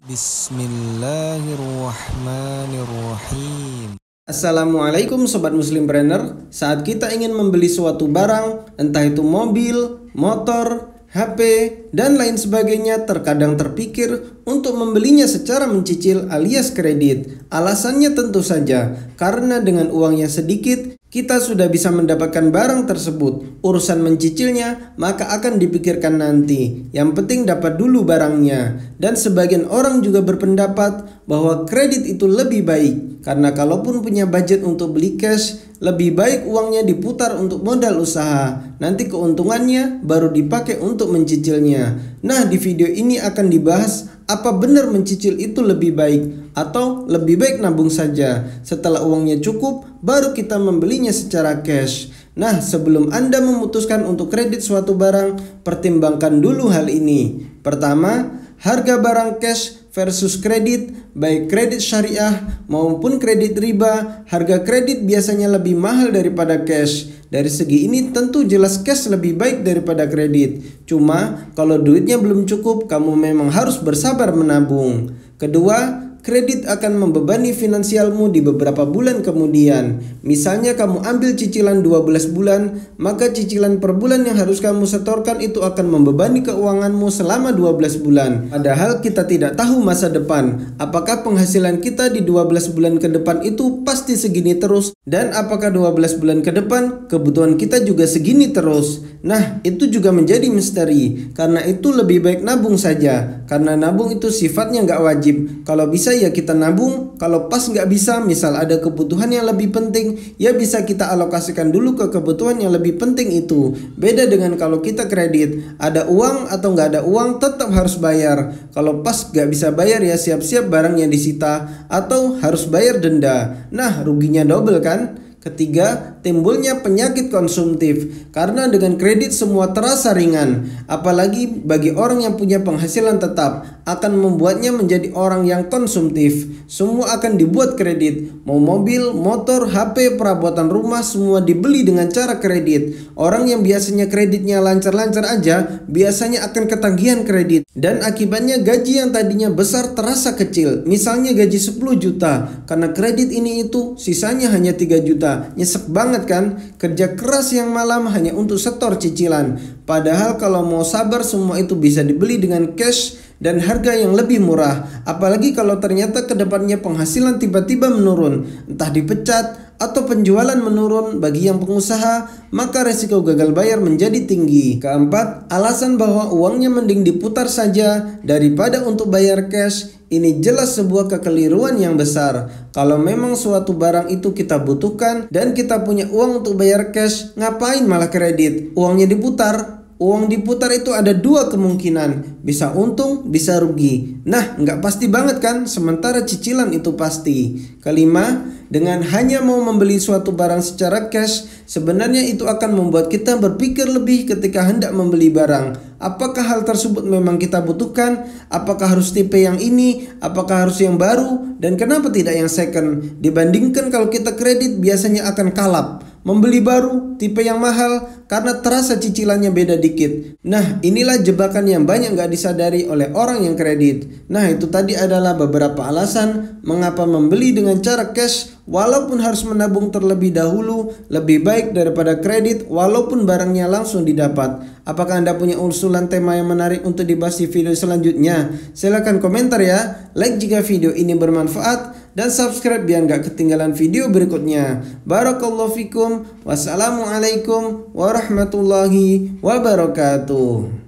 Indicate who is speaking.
Speaker 1: Bismillahirrahmanirrahim. Assalamualaikum Sobat Muslimpreneur. Saat kita ingin membeli suatu barang, entah itu mobil, motor, HP, dan lain sebagainya, terkadang terpikir untuk membelinya secara mencicil alias kredit. Alasannya tentu saja karena dengan uangnya sedikit kita sudah bisa mendapatkan barang tersebut. Urusan mencicilnya maka akan dipikirkan nanti. Yang penting dapat dulu barangnya. Dan sebagian orang juga berpendapat bahwa kredit itu lebih baik, karena kalaupun punya budget untuk beli cash, lebih baik uangnya diputar untuk modal usaha. Nanti keuntungannya baru dipakai untuk mencicilnya. Nah, di video ini akan dibahas apa benar mencicil itu lebih baik atau lebih baik nabung saja. Setelah uangnya cukup baru kita membelinya secara cash. Nah, sebelum Anda memutuskan untuk kredit suatu barang, pertimbangkan dulu hal ini. Pertama, harga barang cash versus kredit, baik kredit syariah maupun kredit riba. Harga kredit biasanya lebih mahal daripada cash. Dari segi ini tentu jelas cash lebih baik daripada kredit. Cuma kalau duitnya belum cukup, kamu memang harus bersabar menabung. Kedua, kredit akan membebani finansialmu di beberapa bulan kemudian. Misalnya kamu ambil cicilan 12 bulan, maka cicilan per bulan yang harus kamu setorkan itu akan membebani keuanganmu selama 12 bulan. Padahal kita tidak tahu masa depan. Apakah penghasilan kita di 12 bulan ke depan itu pasti segini terus? Dan apakah 12 bulan ke depan kebutuhan kita juga segini terus? Nah, itu juga menjadi misteri. Karena itu lebih baik nabung saja. Karena nabung itu sifatnya nggak wajib. Kalau bisa ya kita nabung, kalau pas nggak bisa, misal ada kebutuhan yang lebih penting, ya bisa kita alokasikan dulu ke kebutuhan yang lebih penting itu. Beda dengan kalau kita kredit, ada uang atau nggak ada uang tetap harus bayar. Kalau pas nggak bisa bayar ya siap-siap barangnya disita atau harus bayar denda. Nah, ruginya double kan? Ketiga, timbulnya penyakit konsumtif. Karena dengan kredit semua terasa ringan. Apalagi bagi orang yang punya penghasilan tetap, akan membuatnya menjadi orang yang konsumtif. Semua akan dibuat kredit. Mau mobil, motor, HP, perabotan rumah, semua dibeli dengan cara kredit. Orang yang biasanya kreditnya lancar-lancar aja, biasanya akan ketagihan kredit. Dan akibatnya gaji yang tadinya besar terasa kecil. Misalnya gaji 10 juta, karena kredit ini itu sisanya hanya 3 juta. Nyesek banget kan? Kerja keras yang malam hanya untuk setor cicilan. Padahal kalau mau sabar semua itu bisa dibeli dengan cash dan harga yang lebih murah. Apalagi kalau ternyata kedepannya penghasilan tiba-tiba menurun, entah dipecat atau penjualan menurun bagi yang pengusaha, maka resiko gagal bayar menjadi tinggi. Keempat, alasan bahwa uangnya mending diputar saja daripada untuk bayar cash. Ini jelas sebuah kekeliruan yang besar. Kalau memang suatu barang itu kita butuhkan dan kita punya uang untuk bayar cash, ngapain malah kredit? Uangnya diputar. Uang diputar itu ada dua kemungkinan, bisa untung, bisa rugi. Nah, nggak pasti banget kan? Sementara cicilan itu pasti. Kelima, dengan hanya mau membeli suatu barang secara cash, sebenarnya itu akan membuat kita berpikir lebih ketika hendak membeli barang. Apakah hal tersebut memang kita butuhkan? Apakah harus tipe yang ini? Apakah harus yang baru? Dan kenapa tidak yang second? Dibandingkan kalau kita kredit biasanya akan kalap. Membeli baru, tipe yang mahal, karena terasa cicilannya beda dikit. Nah, inilah jebakan yang banyak nggak disadari oleh orang yang kredit. Nah, itu tadi adalah beberapa alasan mengapa membeli dengan cara cash, walaupun harus menabung terlebih dahulu, lebih baik daripada kredit walaupun barangnya langsung didapat. Apakah Anda punya usulan tema yang menarik untuk dibahas di video selanjutnya? Silahkan komentar ya. Like jika video ini bermanfaat dan subscribe biar nggak ketinggalan video berikutnya. Barakallahu fikum. Wassalamualaikum warahmatullahi wabarakatuh.